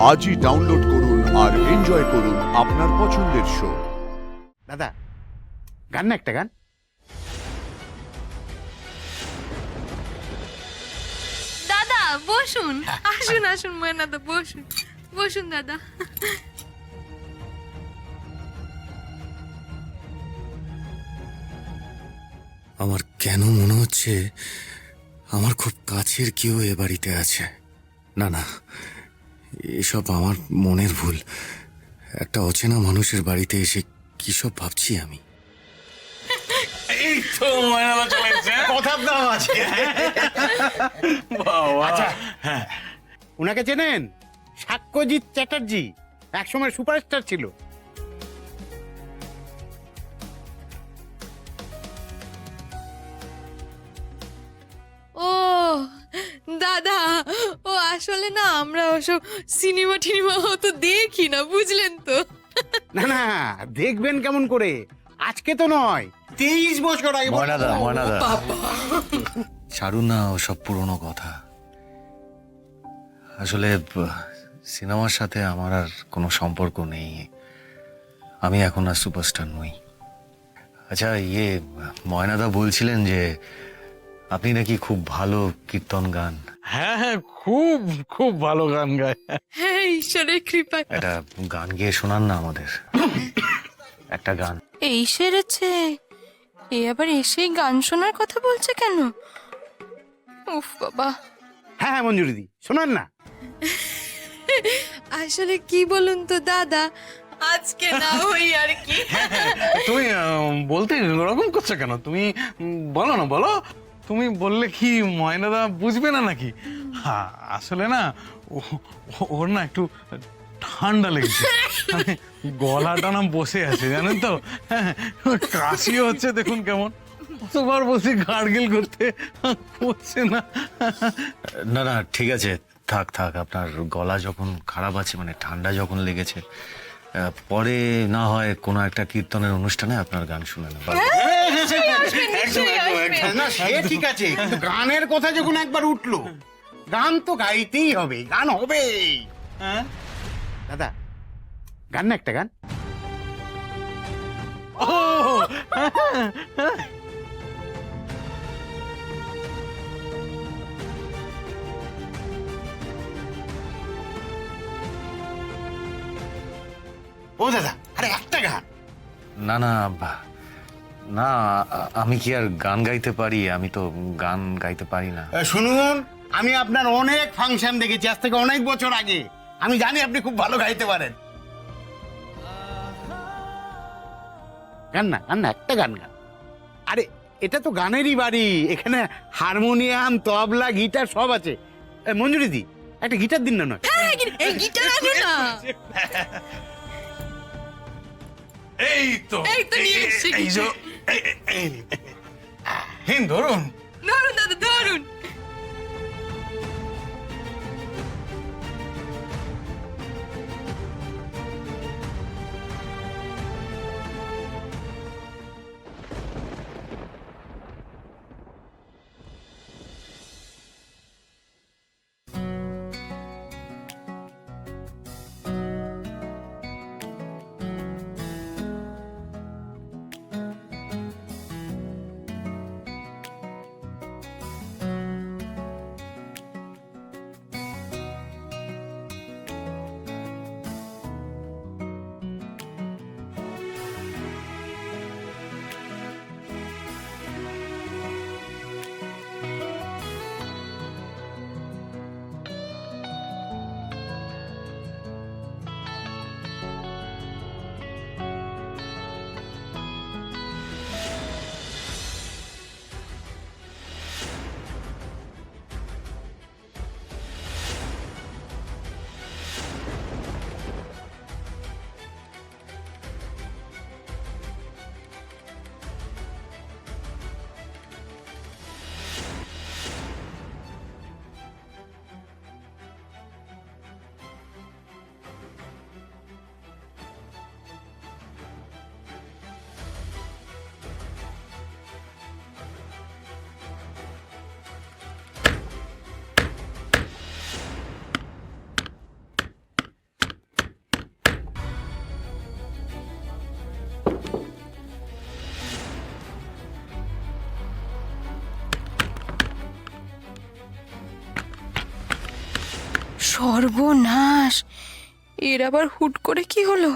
আজই ডাউনলোড করুন আর এনজয় করুন আপনার পছন্দের শো। দাদা গান না একটা গান। দাদা বসুন, আসুন আসুন ময়নাদা, বসুন বসুন দাদা। আমার কেন মনে হচ্ছে আমার খুব কাছের কেউ এ বাড়িতে আছে। না না, এসব আমার মনের ভুল। একটা অচেনা মানুষের বাড়িতে এসে কি সব ভাবছি আমি। এই তো ময়নাদা চলে এসেছে। কথার দাম আছে। বাবা আচ্ছা হ্যাঁ, উনাকে চেনেন? সাক্ষ্যজিৎ চ্যাটার্জি, একসময় সুপারস্টার ছিল। ও দাদা, ও আসলে না আমরা ওসব সিনেমা টিনেমা অত দেখি না, বুঝলেন তো। না না, দেখবেন কেমন করে, আজকে তো নয় 23 বছর আগে। ময়নাদা ময়নাদা, ছাড়ুন না ওসব পুরনো কথা। আসলে সিনেমার সাথে আমার আর কোনো সম্পর্ক নেই। আমি এখন আর সুপারস্টার নই। আচ্ছা ময়নাদা বলছিলেন যে আপনি নাকি খুব ভালো কীর্তন গান। হ্যাঁ হ্যাঁ, খুব খুব ভালো গান গায়। হ্যাঁ, ঈশ্বরের কৃপায়। একটা গান গেয়ে শোনান না আমাদের, একটা গান। এই সেরেছে, এ আবার এসেই গান শোনার কথা বলছে কেন? উফ বাবা। হ্যাঁ হ্যাঁ মঞ্জুরিদি, শোনান না। আসলে কি বলুন তো দাদা, আজকে না হই আর কি। তুমি বলতে ওরকম করছো কেন? তুমি বলো না, বলো। তুমি বললে কি ময়নাদা বুঝবে না নাকি? হ্যাঁ, আসলে না ওর না একটু ঠান্ডা লেগেছে, মানে গলাটা না বসে আছে, জানেন তো। কাশিও হচ্ছে, দেখুন কেমন। কতবার বলছি গার্গেল করতে, করছে না। না না, ঠিক আছে, থাক থাক। আপনার গলা যখন খারাপ আছে, মানে ঠান্ডা যখন লেগেছে, পরে না হয় কোনো একটা কীর্তনের অনুষ্ঠানে আপনার গান শুনে নেব। না সে ঠিক আছে, কিন্তু গানের কথা যখন একবার উঠলো, গান তো গাইতেই হবে, গান হবে। হ্যাঁ দাদা গান না একটা গান। ও ও দাদা, আরে একটা গান। না না না, আমি কি আর গান গাইতে পারি? আমি তো গান গাইতে পারি না। শুনুন, আমি আপনার অনেক ফাংশন দেখেছি আজ থেকে অনেক বছর আগে। আমি জানি আপনি খুব ভালো গাইতে পারেন। গান না, গান না, একটা গান গান। আরে এটা তো গানেরই বাড়ি, এখানে হারমোনিয়াম, তবলা, গিটার সব আছে। মঞ্জুরিদি, একটা গিটার দিন না। নয় এই গিটার আনো না। এই তো এই তো নিয়ে এসেছি। এই যে এই নিন। হিন ধরুন। ধরুন দাদা, ধরুন। সর্বনাশ, এর আবার হুট করে কি হলো?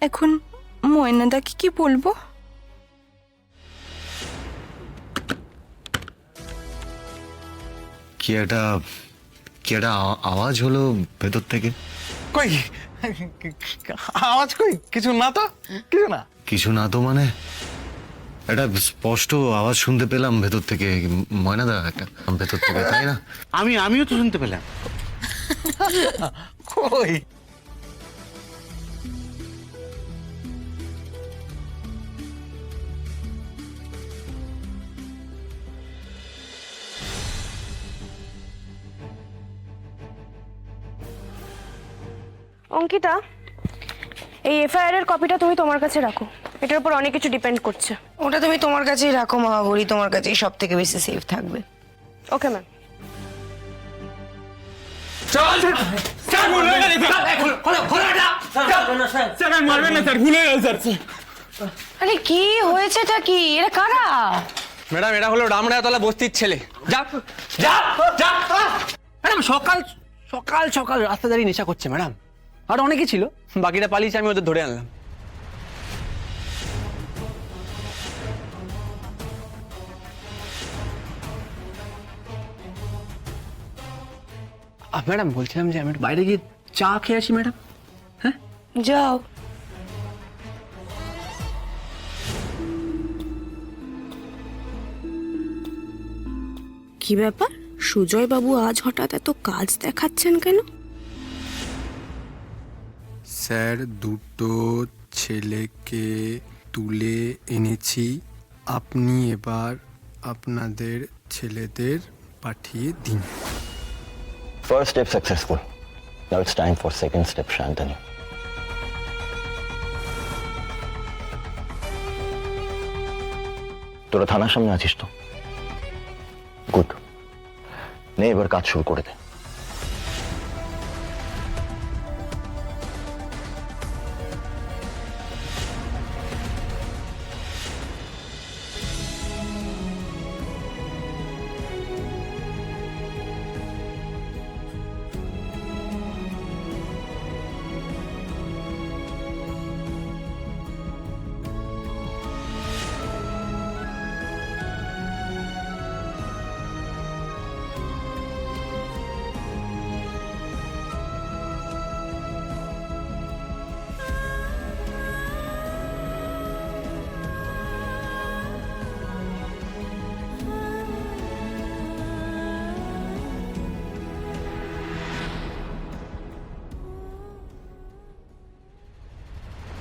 এখন ময়নাদাকে কি বলবো? কি একটা আওয়াজ হলো ভেতর থেকে। কই আওয়াজ কই? কিছু না তো, কিছু না। কিছু না তো মানে? একটা স্পষ্ট আওয়াজ শুনতে পেলাম ভেতর থেকে, ময়নাদা, একটা ভেতর থেকে, তাই না? আমিও তো শুনতে পেলাম। কই? অঙ্কিতা, এই এফআইআর এর কপিটা তুমি তোমার কাছে রাখো। এটার উপর অনেক কিছু ডিপেন্ড করছে। ওটা তুমি তোমার কাছেই রাখো মহাবলী, তোমার কাছেই সব থেকে বেশি সেফ থাকবে। Okay ma'am. আরে কি হয়েছেটা কি? এরা কারা? ম্যাডাম এটা হলো রামরায়তলা বস্তির ছেলে। যা যা যা ম্যাডাম, সকাল সকাল সকাল রাস্তা দাঁড়িয়ে নেশা করছে ম্যাডাম। আর অনেকে ছিল, বাকিটা পালিয়েছে, আমি ওদের ধরে আনলাম। ম্যাডাম বলছিলাম যে আমি একটু বাইরে গিয়ে চা খেয়ে আসি ম্যাডাম। যাও। কি ব্যাপার, সুজয় বাবু আজ হঠাৎ এত কাজ দেখাচ্ছেন কেন? স্যার, দুটো ছেলেকে তুলে এনেছি, আপনি এবার আপনাদের ছেলেদের পাঠিয়ে দিন। First step successful. Now it's time for second step, Shantanu. তোরা থানার সামনে আছিস তো? গুড। নে এবার কাজ শুরু করে দে।